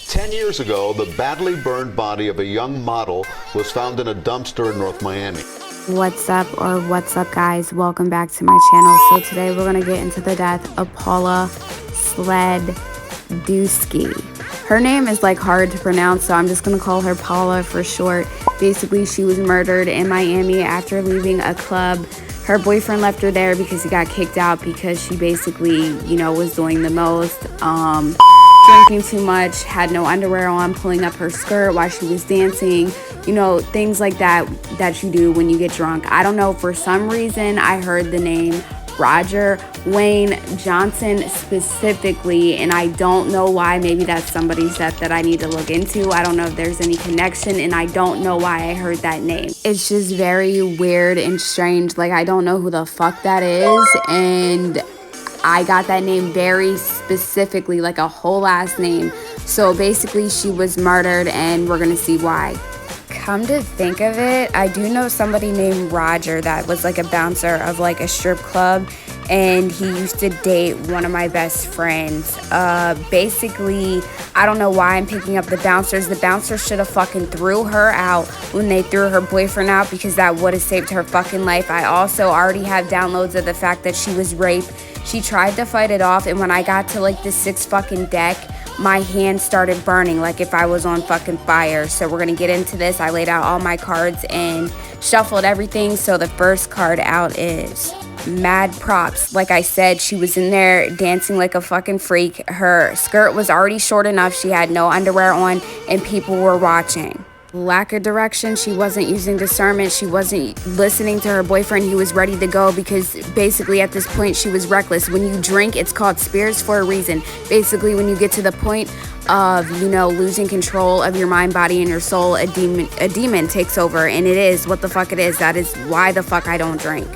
10 years ago, the badly burned body of a young model was found in a dumpster in North Miami. What's up guys, welcome back to my channel. So today we're gonna get into the death of Paula Sladewski. Her name is like hard to pronounce, so I'm just gonna call her Paula for short. Basically, she was murdered in Miami after leaving a club. Her boyfriend left her there because he got kicked out because she basically, was doing the most. Drinking too much, had no underwear on, pulling up her skirt while she was dancing, things like that you do when you get drunk. I don't know, for some reason I heard the name Roger Wayne Johnson specifically, and I don't know why. Maybe that's somebody's death that I need to look into. I don't know if there's any connection, and I don't know why I heard that name. It's just very weird and strange. Like, I don't know who the fuck that is, and I got that name very specifically, like a whole last name. So basically she was murdered, and we're gonna see why. Come to think of it, I do know somebody named Roger that was like a bouncer of like a strip club, and he used to date one of my best friends. Basically, I don't know why I'm picking up the bouncers. The bouncers should have fucking threw her out when they threw her boyfriend out, because that would have saved her fucking life. I also already have downloads of the fact that she was raped. She tried to fight it off, and when I got to like the 6th fucking deck, my hand started burning like if I was on fucking fire. So we're gonna get into this. I laid out all my cards and shuffled everything. So the first card out is mad props. Like I said, she was in there dancing like a fucking freak. Her skirt was already short enough. She had no underwear on, and people were watching. Lack of direction. She wasn't using discernment. She wasn't listening to her boyfriend. He was ready to go, because basically at this point she was reckless. When you drink, it's called spirits for a reason. Basically, when you get to the point of, losing control of your mind, body, and your soul, a demon takes over, and it is what the fuck it is. That is why the fuck I don't drink.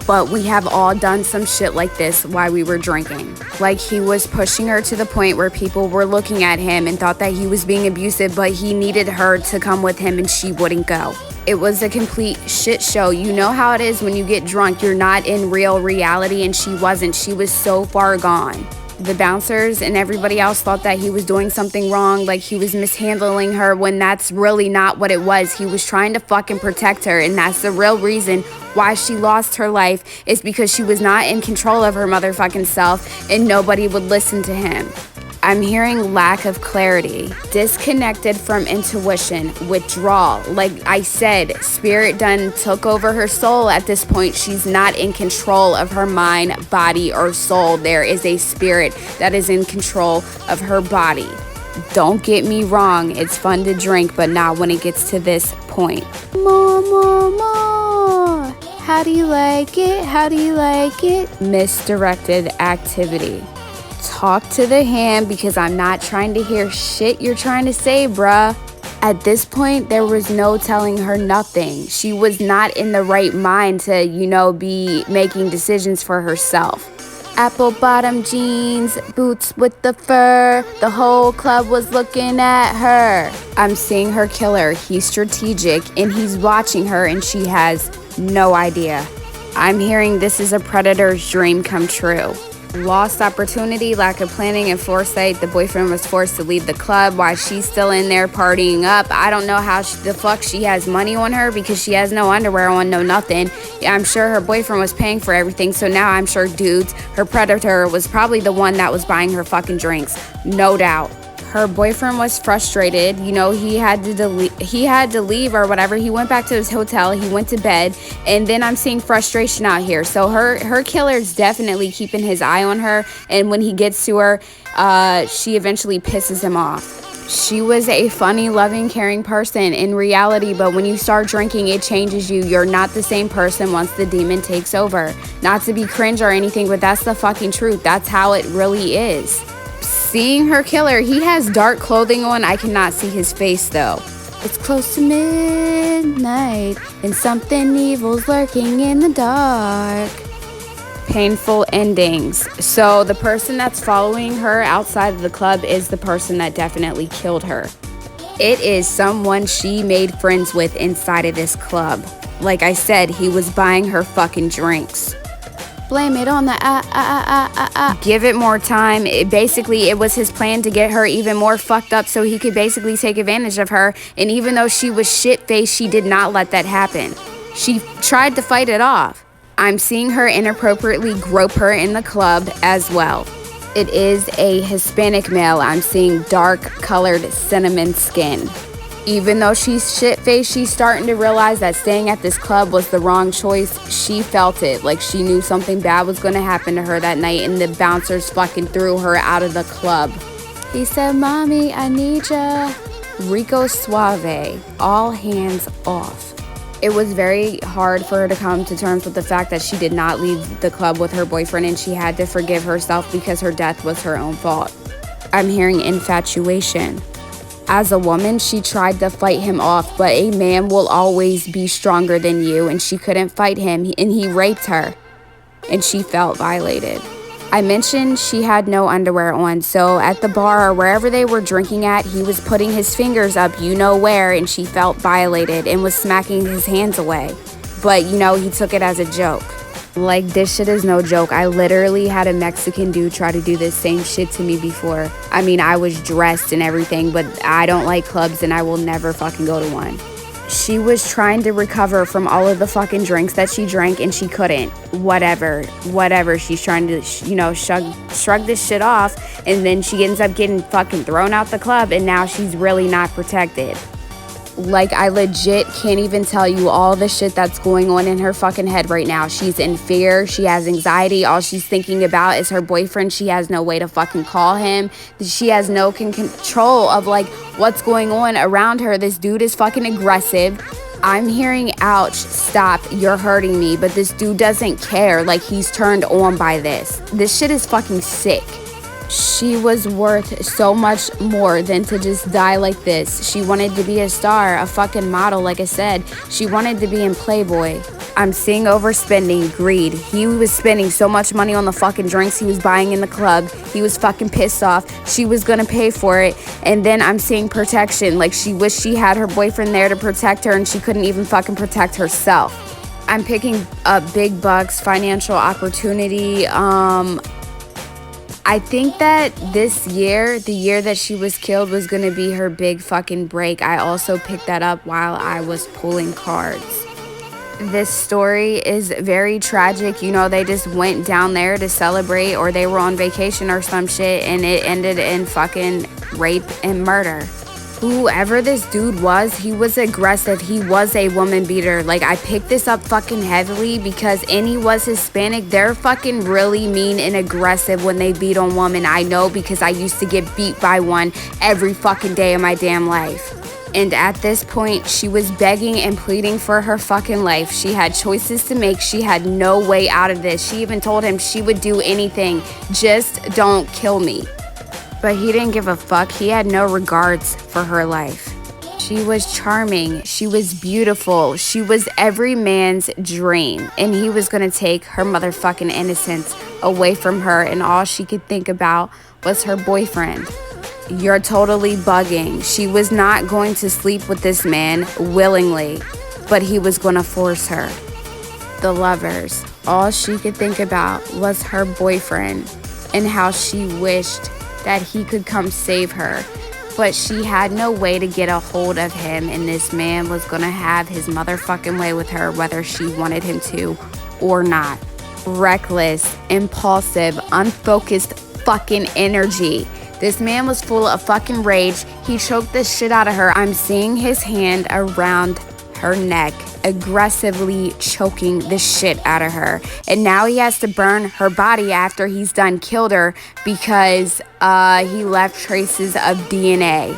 But we have all done some shit like this while we were drinking. Like, he was pushing her to the point where people were looking at him and thought that he was being abusive, but he needed her to come with him and she wouldn't go. It was a complete shit show. You know how it is when you get drunk, you're not in real reality, and she wasn't. She was so far gone. The bouncers and everybody else thought that he was doing something wrong, like he was mishandling her, when that's really not what it was. He was trying to fucking protect her, and that's the real reason why she lost her life, is because she was not in control of her motherfucking self, and nobody would listen to him. I'm hearing lack of clarity, disconnected from intuition, withdrawal. Like I said, spirit done took over her soul at this point. She's not in control of her mind, body, or soul. There is a spirit that is in control of her body. Don't get me wrong, it's fun to drink, but not when it gets to this point. More, more, more. How do you like it? How do you like it? Misdirected activity. Talk to the hand, because I'm not trying to hear shit you're trying to say, bruh. At this point, there was no telling her nothing. She was not in the right mind to, be making decisions for herself. Apple bottom jeans, boots with the fur. The whole club was looking at her. I'm seeing her killer. He's strategic, and he's watching her, and she has no idea. I'm hearing this is a predator's dream come true. Lost opportunity, lack of planning and foresight. The boyfriend was forced to leave the club while she's still in there partying up. I don't know how the fuck she has money on her, because she has no underwear on, no nothing. I'm sure her boyfriend was paying for everything, so now I'm sure dudes, her predator, was probably the one that was buying her fucking drinks. No doubt. Her boyfriend was frustrated. He had to leave or whatever. He went back to his hotel. He went to bed. And then I'm seeing frustration out here. So her killer's definitely keeping his eye on her. And when he gets to her, she eventually pisses him off. She was a funny, loving, caring person in reality, but when you start drinking, it changes you. You're not the same person once the demon takes over. Not to be cringe or anything, but that's the fucking truth. That's how it really is. Seeing her killer, he has dark clothing on. I cannot see his face though. It's close to midnight, and something evil's lurking in the dark. Painful endings. So the person that's following her outside of the club is the person that definitely killed her. It is someone she made friends with inside of this club. Like I said, he was buying her fucking drinks. Blame it on the Give it more time. It was his plan to get her even more fucked up so he could basically take advantage of her. And even though she was shit-faced, she did not let that happen. She tried to fight it off. I'm seeing her inappropriately grope her in the club as well. It is a Hispanic male. I'm seeing dark-colored cinnamon skin. Even though she's shit-faced, she's starting to realize that staying at this club was the wrong choice. She felt it, like she knew something bad was going to happen to her that night, and the bouncers fucking threw her out of the club. He said, "Mommy, I need ya." Rico Suave, all hands off. It was very hard for her to come to terms with the fact that she did not leave the club with her boyfriend, and she had to forgive herself because her death was her own fault. I'm hearing infatuation. As a woman, she tried to fight him off, but a man will always be stronger than you, and she couldn't fight him, and he raped her, and she felt violated. I mentioned she had no underwear on, so at the bar or wherever they were drinking at, he was putting his fingers up you know where, and she felt violated and was smacking his hands away. But, he took it as a joke. Like, this shit is no joke. I literally had a Mexican dude try to do this same shit to me before. I mean, I was dressed and everything, but I don't like clubs and I will never fucking go to one. She was trying to recover from all of the fucking drinks that she drank and she couldn't. Whatever. She's trying to, shrug this shit off, and then she ends up getting fucking thrown out the club, and now she's really not protected. Like, I legit can't even tell you all the shit that's going on in her fucking head right now. She's in fear. She has anxiety. All she's thinking about is her boyfriend. She has no way to fucking call him. She has no control of, what's going on around her. This dude is fucking aggressive. I'm hearing, ouch, stop, you're hurting me. But this dude doesn't care. Like, he's turned on by this. This shit is fucking sick. She was worth so much more than to just die like this. She wanted to be a star, a fucking model, like I said. She wanted to be in Playboy. I'm seeing overspending, greed. He was spending so much money on the fucking drinks he was buying in the club. He was fucking pissed off. She was gonna pay for it. And then I'm seeing protection. Like, she wished she had her boyfriend there to protect her, and she couldn't even fucking protect herself. I'm picking up big bucks, financial opportunity, I think that this year, the year that she was killed, was going to be her big fucking break. I also picked that up while I was pulling cards. This story is very tragic. They just went down there to celebrate, or they were on vacation or some shit, and it ended in fucking rape and murder. Whoever this dude was, he was aggressive. He was a woman beater. Like, I picked this up fucking heavily because he was Hispanic. They're fucking really mean and aggressive when they beat on women. I know, because I used to get beat by one every fucking day of my damn life. And at this point, she was begging and pleading for her fucking life. She had choices to make. She had no way out of this. She even told him she would do anything. Just don't kill me. But he didn't give a fuck. He had no regards for her life. She was charming. She was beautiful. She was every man's dream. And he was gonna take her motherfucking innocence away from her, and all she could think about was her boyfriend. You're totally bugging. She was not going to sleep with this man willingly, but he was gonna force her. The lovers. All she could think about was her boyfriend and how she wished that he could come save her, but she had no way to get a hold of him, and this man was gonna have his motherfucking way with her whether she wanted him to or not. Reckless, impulsive, unfocused fucking energy. This man was full of fucking rage. He choked the shit out of her. I'm seeing his hand around her neck, aggressively choking the shit out of her. And now he has to burn her body after he's done killed her because he left traces of DNA.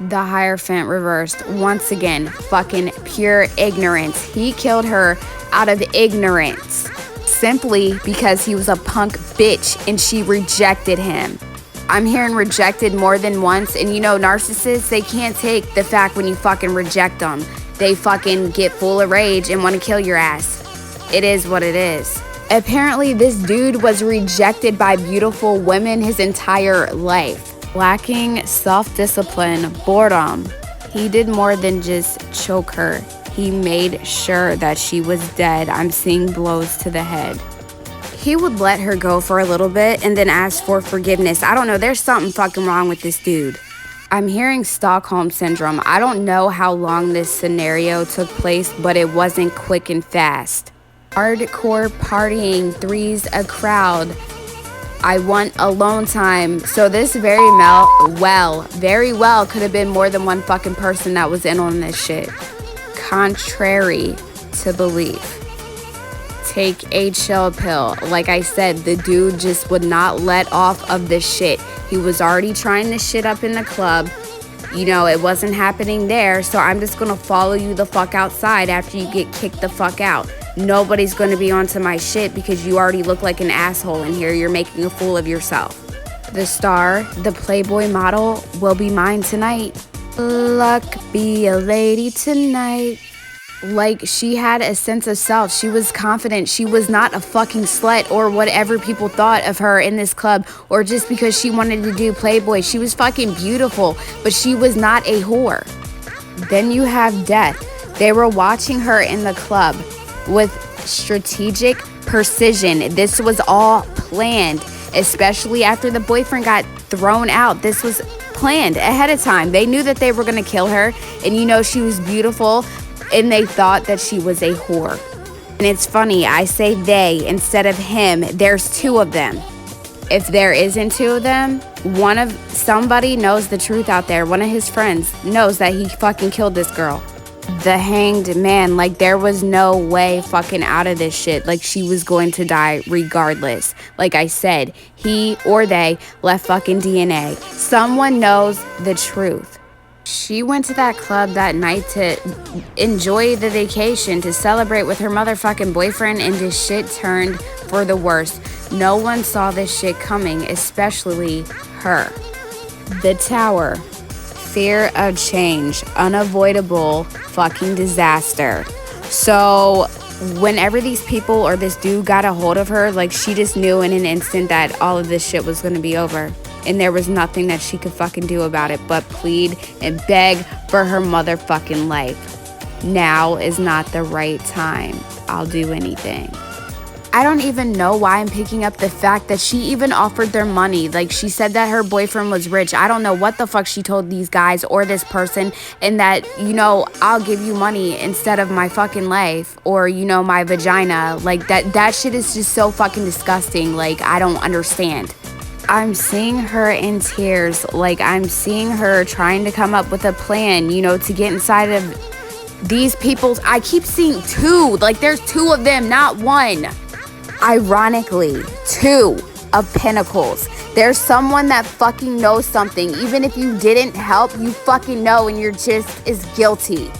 The Hierophant reversed. Once again, fucking pure ignorance. He killed her out of ignorance, simply because he was a punk bitch and she rejected him. I'm hearing rejected more than once, and narcissists, they can't take the fact when you fucking reject them. They fucking get full of rage and want to kill your ass. It is what it is. Apparently, this dude was rejected by beautiful women his entire life. Lacking self-discipline, boredom. He did more than just choke her. He made sure that she was dead. I'm seeing blows to the head. He would let her go for a little bit and then ask for forgiveness. I don't know, there's something fucking wrong with this dude. I'm hearing Stockholm Syndrome. I don't know how long this scenario took place, but it wasn't quick and fast. Hardcore partying, threes a crowd. I want alone time. So this very well could have been more than one fucking person that was in on this shit. Contrary to belief. Take a chill pill. Like I said, the dude just would not let off of this shit. He was already trying this shit up in the club. You know, it wasn't happening there, so I'm just gonna follow you the fuck outside after you get kicked the fuck out. Nobody's gonna be onto my shit because you already look like an asshole in here. You're making a fool of yourself. The star, the Playboy model, will be mine tonight. Luck be a lady tonight. Like, she had a sense of self. She was confident. She was not a fucking slut or whatever people thought of her in this club, or just because she wanted to do Playboy. She was fucking beautiful, but she was not a whore. Then you have death. They were watching her in the club with strategic precision. This was all planned, especially after the boyfriend got thrown out. This was planned ahead of time. They knew that they were going to kill her, and you know, she was beautiful, and they thought that she was a whore. And it's funny, I say they instead of him. There's two of them. If there isn't two of them, somebody knows the truth out there. One of his friends knows that he fucking killed this girl. The hanged man, like, there was no way fucking out of this shit. Like, she was going to die regardless. Like I said, he or they left fucking DNA. Someone knows the truth. She went to that club that night to enjoy the vacation, to celebrate with her motherfucking boyfriend, and this shit turned for the worst. No one saw this shit coming, especially her. The tower. Fear of change. Unavoidable fucking disaster. So whenever these people or this dude got a hold of her, like, she just knew in an instant that all of this shit was going to be over. And there was nothing that she could fucking do about it but plead and beg for her motherfucking life. Now is not the right time. I'll do anything. I don't even know why I'm picking up the fact that she even offered their money. Like, she said that her boyfriend was rich. I don't know what the fuck she told these guys or this person, and that, you know, I'll give you money instead of my fucking life, or, you know, my vagina. Like, that shit is just so fucking disgusting. Like, I don't understand. I'm seeing her in tears. Like, I'm seeing her trying to come up with a plan, you know, to get inside of these people's. I keep seeing two. Like, there's two of them, not one. Ironically, two of pentacles. There's someone that fucking knows something. Even if you didn't help, you fucking know, and you're just as guilty.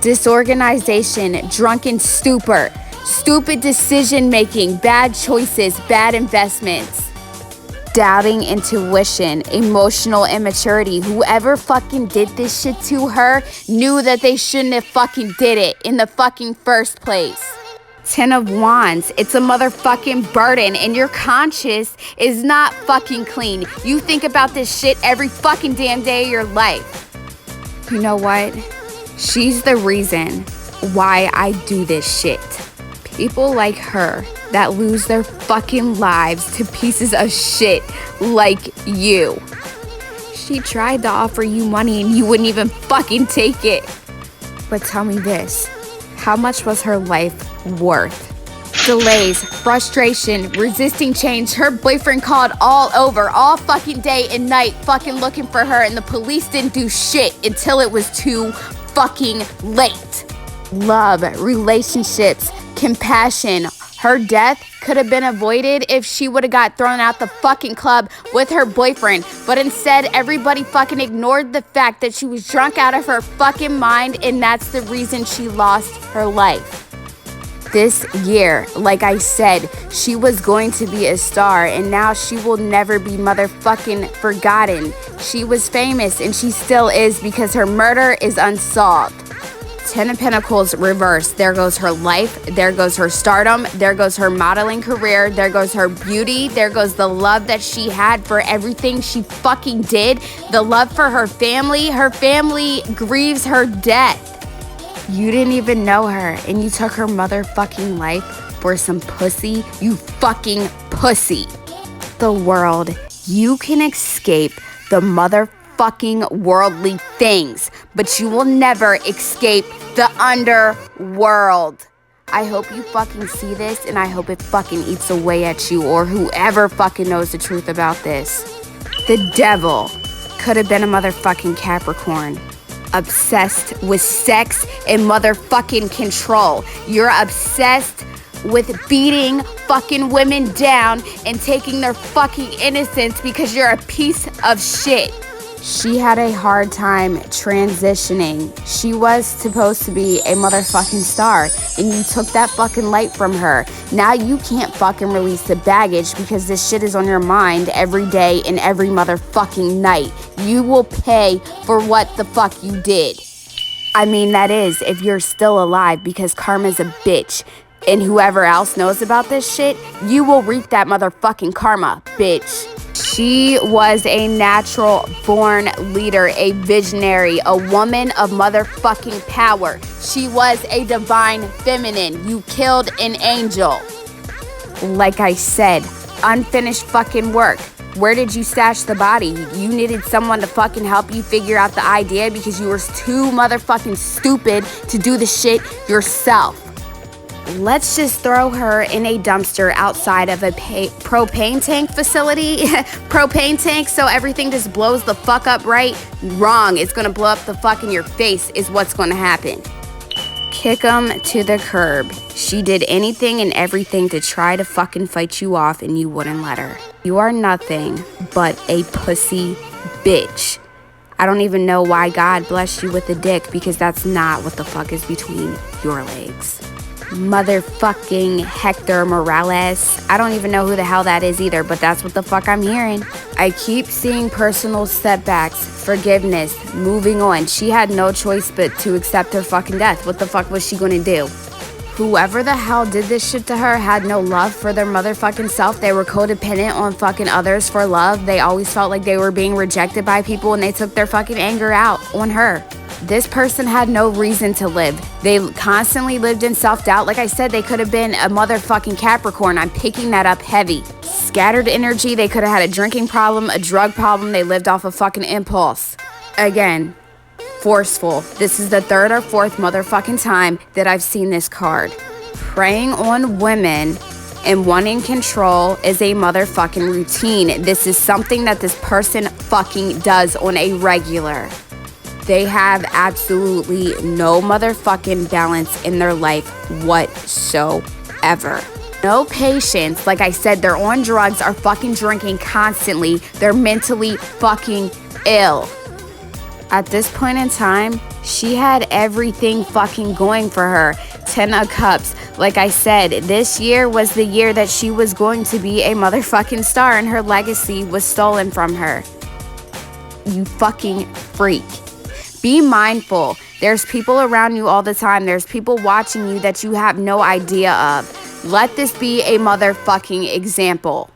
Disorganization, drunken stupor, stupid decision making, bad choices, bad investments. Doubting intuition, emotional immaturity. Whoever fucking did this shit to her knew that they shouldn't have fucking did it in the fucking first place. 10 of Wands. It's a motherfucking burden, and your conscience is not fucking clean. You think about this shit every fucking damn day of your life. You know what? She's the reason why I do this shit. People like her that lose their fucking lives to pieces of shit like you. She tried to offer you money and you wouldn't even fucking take it. But tell me this, how much was her life worth? Delays, frustration, resisting change. Her boyfriend called all over, all fucking day and night, fucking looking for her, and the police didn't do shit until it was too fucking late. Love, relationships, compassion. Her death could have been avoided if she would have got thrown out the fucking club with her boyfriend. But instead, everybody fucking ignored the fact that she was drunk out of her fucking mind, and that's the reason she lost her life. This year, like I said, she was going to be a star, and now she will never be motherfucking forgotten. She was famous, and she still is, because her murder is unsolved. 10 of Pentacles reversed. There goes her life. There goes her stardom. There goes her modeling career. There goes her beauty. There goes the love that she had for everything she fucking did. The love for her family. Her family grieves her death. You didn't even know her, and you took her motherfucking life for some pussy, you fucking pussy. The world, you can escape the motherfucking worldly things, but you will never escape the underworld. I hope you fucking see this, and I hope it fucking eats away at you, or whoever fucking knows the truth about this. The devil could have been a motherfucking Capricorn. Obsessed with sex and motherfucking control. You're obsessed with beating fucking women down and taking their fucking innocence because you're a piece of shit. She had a hard time transitioning. She was supposed to be a motherfucking star, and you took that fucking light from her. Now you can't fucking release the baggage because this shit is on your mind every day and every motherfucking night. You will pay for what the fuck you did. I mean, that is, if you're still alive, because karma's a bitch. And whoever else knows about this shit, you will reap that motherfucking karma, bitch. She was a natural born leader, a visionary, a woman of motherfucking power. She was a divine feminine. You killed an angel. Like I said, unfinished fucking work. Where did you stash the body? You needed someone to fucking help you figure out the idea because you were too motherfucking stupid to do the shit yourself. Let's just throw her in a dumpster outside of a propane tank facility. Propane tank, so everything just blows the fuck up, right? Wrong. It's gonna blow up the fuck in your face is what's gonna happen. Kick 'em to the curb. She did anything and everything to try to fucking fight you off, and you wouldn't let her. You are nothing but a pussy bitch. I don't even know why God blessed you with a dick, because that's not what the fuck is between your legs. Motherfucking Hector Morales. I don't even know who the hell that is either, but that's what the fuck I'm hearing. I keep seeing personal setbacks, forgiveness, moving on. She had no choice but to accept her fucking death. What the fuck was she gonna do? Whoever the hell did this shit to her had no love for their motherfucking self. They were codependent on fucking others for love. They always felt like they were being rejected by people, and they took their fucking anger out on her. This person had no reason to live. They constantly lived in self-doubt. Like I said, they could have been a motherfucking Capricorn. I'm picking that up heavy. Scattered energy. They could have had a drinking problem, a drug problem. They lived off a fucking impulse. Again, forceful. This is the third or fourth motherfucking time that I've seen this card. Preying on women and wanting control is a motherfucking routine. This is something that this person fucking does on a regular. They have absolutely no motherfucking balance in their life whatsoever. No patience. Like I said, they're on drugs, are fucking drinking constantly. They're mentally fucking ill. At this point in time, she had everything fucking going for her. 10 of Cups. Like I said, this year was the year that she was going to be a motherfucking star, and her legacy was stolen from her. You fucking freak. Be mindful. There's people around you all the time. There's people watching you that you have no idea of. Let this be a motherfucking example.